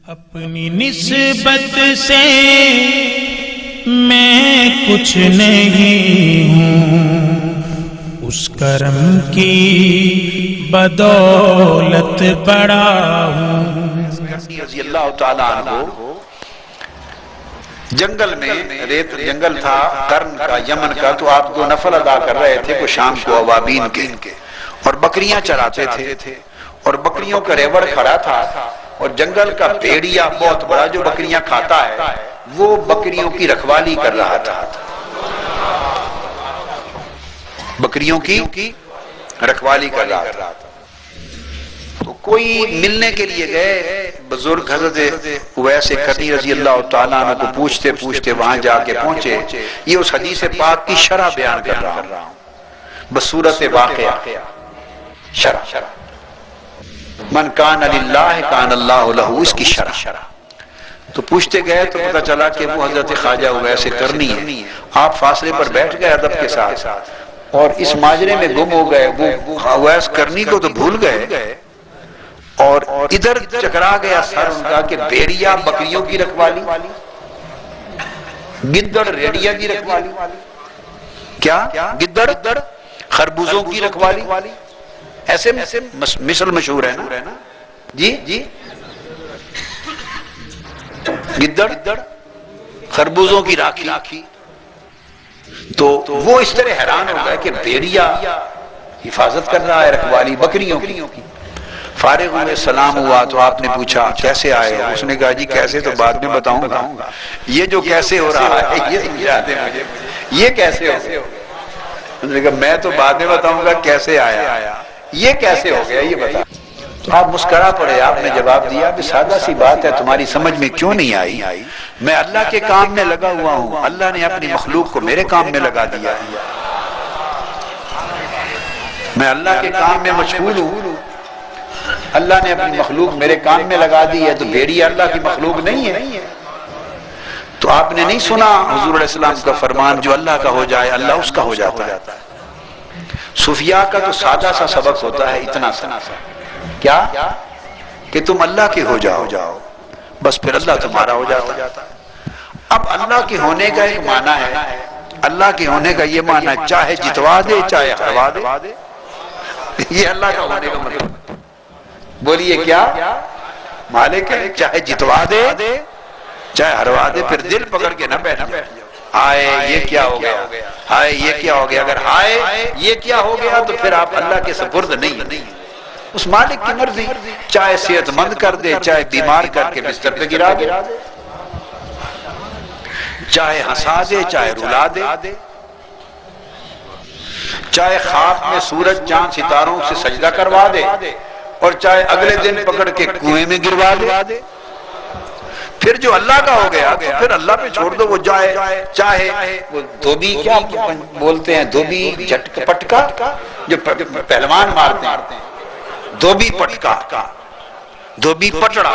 اپنی نسبت سے میں کچھ نہیں ہوں، اس کرم کی بدولت بڑا ہوں۔ رضی اللہ تعالیٰ عنہ جنگل میں، ریت جنگل تھا قرن کا، یمن کا، تو آپ دو نفل ادا کر رہے تھے کو شام کو اوابین کے، اور بکریاں چراتے تھے، اور بکریوں کا ریوڑ کھڑا تھا، اور جنگل کا بھیڑیا بہت بڑا جو بکریاں کھاتا ہے وہ بکریوں کی رکھوالی کر رہا تھا، بکریوں کی رکھوالی کر رہا تھا۔ تو کوئی ملنے کے لیے گئے، بزرگ حضرت اویس کرنی رضی اللہ تعالیٰ عنہ کو پوچھتے پوچھتے وہاں جا کے پہنچے۔ یہ اس حدیث پاک کی شرح بیان کر رہا ہوں بصورت واقعہ، شرح من کان للہ کان اللہ لہ، اس کی شرح۔ تو پوچھتے گئے تو پتہ چلا کہ وہ حضرت خواجہ اویس کرنی ہے۔ آپ فاصلے پر بیٹھ گئے ادب کے ساتھ، اور اس ماجرے میں گم ہو گئے، وہ اویس کرنی کو تو بھول گئے، اور ادھر چکرا گیا سر ان کا کہ بھیڑیا بکریوں کی رکھوالی، گدڑ ریڑیا کی رکھوالی، کیا گدڑ خربوزوں کی رکھوالی، ایسے مثل مشہور ہے نا جی، گدڑ خربوزوں کی راکھی۔ تو وہ اس طرح حیران ہو گئے کہ بھیڑیا حفاظت کر رہا ہے رکھوالی بکریوں کی۔ فارغ ہوئے، سلام ہوا تو آپ نے پوچھا کیسے آئے ہو؟ اس نے کہا جی کیسے تو بعد میں بتاؤں گا، یہ جو کیسے ہو رہا ہے یہ کیسے ہو گیا؟ اس نے کہا میں تو بعد میں بتاؤں گا کیسے آیا، یہ کیسے ہو گیا یہ بتا۔ تو آپ مسکرا پڑے، آپ نے جواب دیا کہ سادہ سی بات ہے، تمہاری سمجھ میں کیوں نہیں آئی؟ میں اللہ کے کام میں لگا ہوا ہوں، اللہ نے اپنی مخلوق کو میرے کام میں لگا دیا ہے، میں اللہ کے کام میں مشغول ہوں، اللہ نے اپنی مخلوق میرے کام میں لگا دی ہے، تو بھیڑیا اللہ کی مخلوق نہیں ہے؟ تو آپ نے نہیں سنا حضور علیہ السلام کا فرمان، جو اللہ کا ہو جائے اللہ اس کا ہو جاتا ہے۔ صوفیاء کا تو سادہ سا سبق ہوتا ہے، اتنا سا، کیا کہ تم اللہ کے ہو جاؤ، بس پھر اللہ تمہارا ہو جاتا ہے۔ اب اللہ کے ہونے کا ایک معنی ہے، اللہ کے ہونے کا یہ معنی ہے چاہے جتوا دے چاہے ہروا دے، یہ اللہ کا ہونے کا مطلب۔ بولیے کیا مالک ہے، چاہے جتوا دے چاہے ہروا دے، پھر دل پکڑ کے نہ بیٹھ جاؤ، آئے یہ کیا ہو گیا، آئے یہ کیا ہو گیا، اگر آئے یہ کیا ہو گیا تو پھر آپ اللہ کے سپرد نہیں۔ اس مالک کی مرضی، چاہے صحت مند کر دے چاہے بیمار کر کے بستر پہ گرا دے، چاہے ہنسا دے چاہے رلا دے، چاہے خواب میں سورج چاند ستاروں سے سجدہ کروا دے، اور چاہے اگلے دن پکڑ کے کنویں میں گروا دے۔ پھر جو اللہ کا ہو گیا تو پھر اللہ پہ چھوڑ دو، وہ چاہے وہ دھوبی، کیا بولتے ہیں دھوبی پٹکا جو پہلوان مارتے ہیں، دھوبی پٹکا، دھوبی پٹڑا،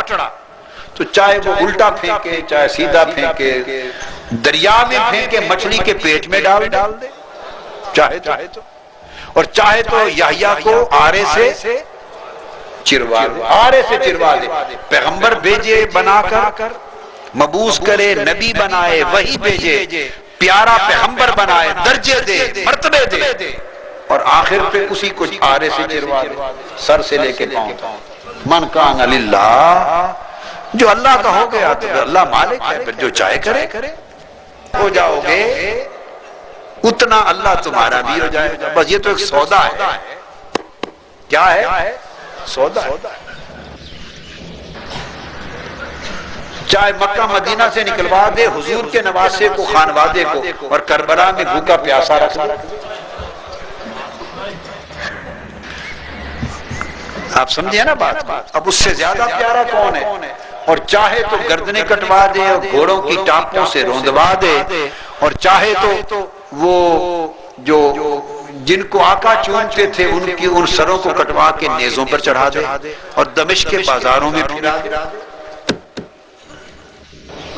تو چاہے وہ الٹا پھینکے چاہے سیدھا پھینکے، دریا میں پھینکے مچھلی کے پیٹ میں ڈال دے، چاہے تو، اور چاہے تو یحییٰ کو آرے سے چروا دے، آرے سے چروا دے، پیغمبر بھیجے بنا کر، مبعوث کرے نبی بنائے وہی بھیجے، پیارا پیغمبر بنائے، درجے دے مرتبے دے، اور آخر پہ اسی کو آرے سے چروا دے، سر سے لے کے پاؤں تک۔ من کان للہ، جو اللہ کا ہو گیا تو اللہ مالک ہے، پھر جو چاہے کرے، ہو جاؤ گے اتنا اللہ تمہارا بھی ہو جائے گا۔ بس یہ تو ایک سودا ہے، کیا ہے؟ سودا ہے۔ چاہے مکہ مدینہ سے نکلوا دے حضور کے نواسے کو، خانوادے کو، اور کربلا میں بھوکا پیاسا رکھ دے، آپ سمجھے نا بات؟ اب اس سے زیادہ پیارا کون ہے؟ اور چاہے تو گردنیں کٹوا دے اور گھوڑوں کی ٹانپوں سے روندوا دے، اور چاہے تو وہ جو جن کو آقا چونتے تھے ان سروں کو کٹوا کے نیزوں پر چڑھا دے اور دمشق کے بازاروں میں پھرا دے۔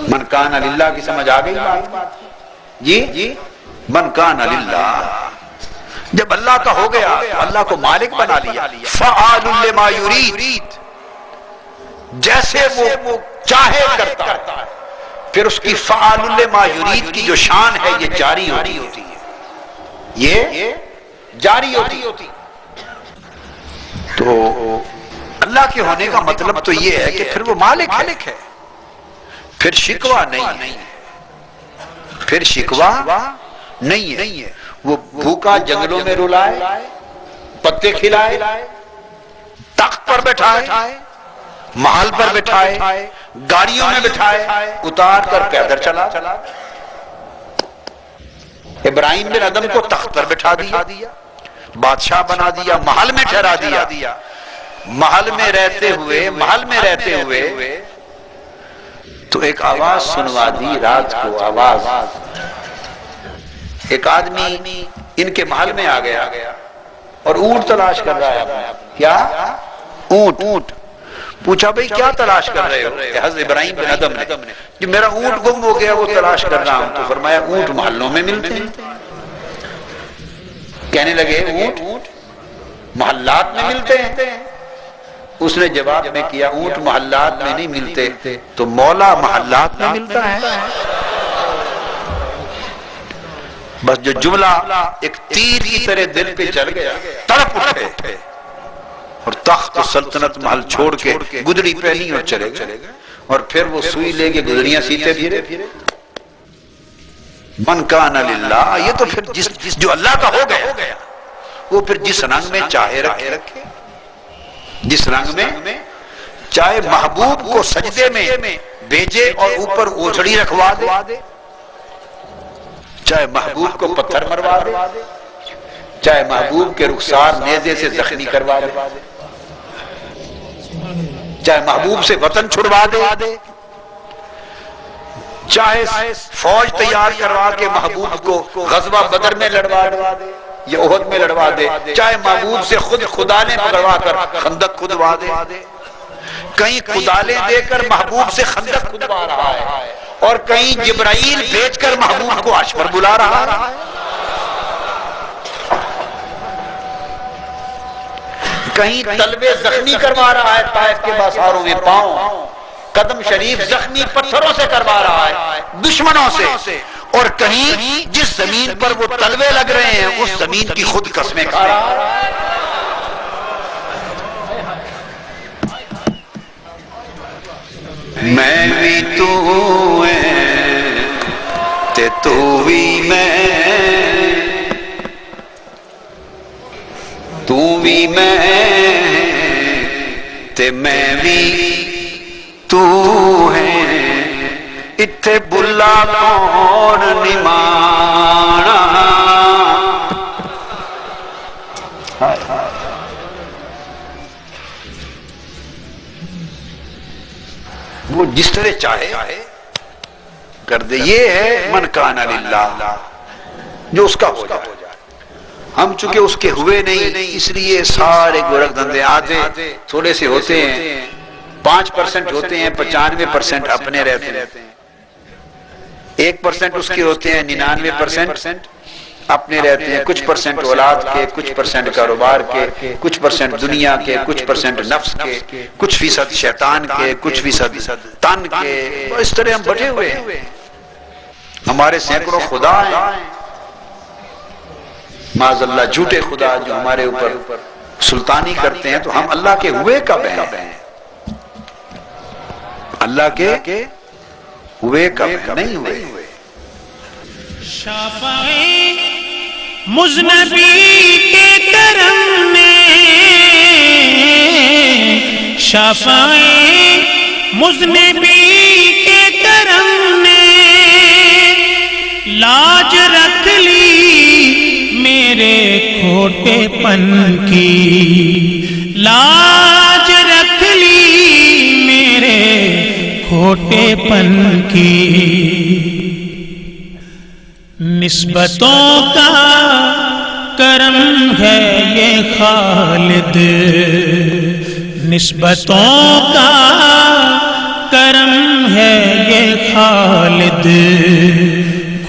من کان للہ کی سمجھ آ گئی بات؟ جی من کان للہ، جب اللہ کا ہو گیا تو اللہ کو مالک بنا لیا، فعال لما یرید، جیسے وہ چاہے کرتا ہے، پھر اس کی فعال لما یرید کی جو شان ہے یہ جاری ہوتی ہے، یہ جاری ہوتی ہے۔ تو اللہ کے ہونے کا مطلب تو یہ ہے کہ پھر وہ مالک ہے، پھر شکوہ نہیں ہے، پھر شکوہ نہیں ہے۔ وہ بھوکا جنگلوں میں رلائے، پتے کھلائے، تخت پر بٹھائے، محل پر بٹھائے، گاڑیوں میں بٹھائے، اتار کر پیدل چلا۔ ابراہیم بن ادم کو تخت پر بٹھا دیا، بادشاہ بنا دیا، محل میں ٹھہرا دیا۔ محل میں رہتے ہوئے تو ایک آواز سنوا دی رات کو، آواز۔ ایک آدمی ان کے محل میں آ گیا اور اونٹ تلاش کر رہا ہے۔ کیا؟ اونٹ۔ پوچھا بھئی کیا تلاش کر رہے ہو؟ حضرت ابراہیم بن ادم نے کہ میرا اونٹ گم ہو گیا، وہ تلاش کر رہا ہوں۔ تو فرمایا اونٹ محلوں میں ملتے ہیں۔ کہنے لگے اونٹ محلات میں ملتے ہیں۔ اس نے جواب میں کیا اونٹ محلات میں نہیں ملتے تو مولا محلات میں ملتا ہے۔ بس جو جملہ ایک تیر کی طرح دل پہ چل گیا، تڑپ اٹھے اور تخت و سلطنت محل چھوڑ کے گدڑی پہنی اور چلے گئے، اور پھر وہ سوئی لے کے گدڑیاں سیتے پھرے۔ من کان للہ، یہ تو پھر جو اللہ کا ہو گیا وہ پھر جس رنگ میں چاہے رکھے، جس رنگ میں چاہے محبوب کو سجدے میں بھیجے اور اوپر اوجڑی رکھوا دے، چاہے محبوب کو پتھر مروا دے، چاہے محبوب کے رخسار نیزے سے زخمی کروا دے، چاہے محبوب سے وطن چھڑوا دے، چاہے فوج تیار کروا کے محبوب کو غزوہ بدر میں لڑوا دے یا احد میں لڑوا دے، چاہے محبوب سے خود خدالیں پکڑوا کر خندق کھدوا دے۔ کہیں کدالیں دے کر محبوب سے خندق کھدوا رہا ہے اور کہیں جبرائیل بھیج کر محبوب کو عرش پر بلا رہا ہے۔ کہیں تلوے زخمی کروا رہا ہے طائف کے بازاروں میں، پاؤں قدم شریف زخمی پتھروں سے کروا رہا ہے دشمنوں سے، اور کہیں جس زمین پر وہ تلوے لگ رہے ہیں اس زمین کی خود قسمیں کھا رہا ہے۔ میں بھی تو تے تو بھی میں، تو بھی میں تے میں بھی تو ہے، اتھے بلا کون نمانا۔ وہ جس طرح چاہے کر دے، یہ ہے من کان للہ، جو اس کا ہو جائے۔ ہم چونکہ اس کے ہوئے نہیں، اس لیے سارے گورکھ دھندے آدھے تھوڑے سے ہوتے ہیں، 5% ہوتے ہیں، 95% اپنے رہتے ہیں، 1% اس کے ہوتے ہیں، 99% اپنے رہتے ہیں، کچھ پرسنٹ اولاد کے، کچھ پرسنٹ کاروبار کے، کچھ پرسنٹ دنیا کے، کچھ پرسنٹ نفس کے، کچھ فیصد شیطان کے، کچھ فیصد تن کے۔ اس طرح ہم بٹے ہوئے ہیں، ہمارے سینکڑوں خدا ہیں، معاذ اللہ جھوٹے خدا جو ہمارے اوپر سلطانی کرتے ہیں۔ تو ہم اللہ کے ہوئے کب ہیں؟ اللہ کے ہوئے کب ہیں؟ نہیں ہوئے۔ شافعی مذنبی کے کرم میں، شافعی مذنبی کے کرم نے لاج رکھ لی میرے کھوٹے پن کی، لاج رکھ لی میرے کھوٹے پن کی۔ نسبتوں کا کرم ہے یہ خالد، نسبتوں کا کرم ہے یہ خالد،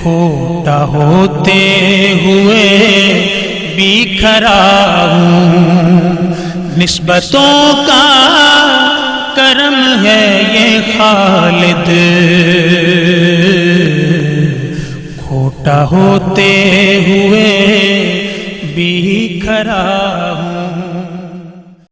کھوٹا ہوتے ہوئے بھی کھرا ہوں، نسبتوں کا کرم ہے یہ خالد کھوٹا ہوتے ہوئے بھی کھڑا ہوں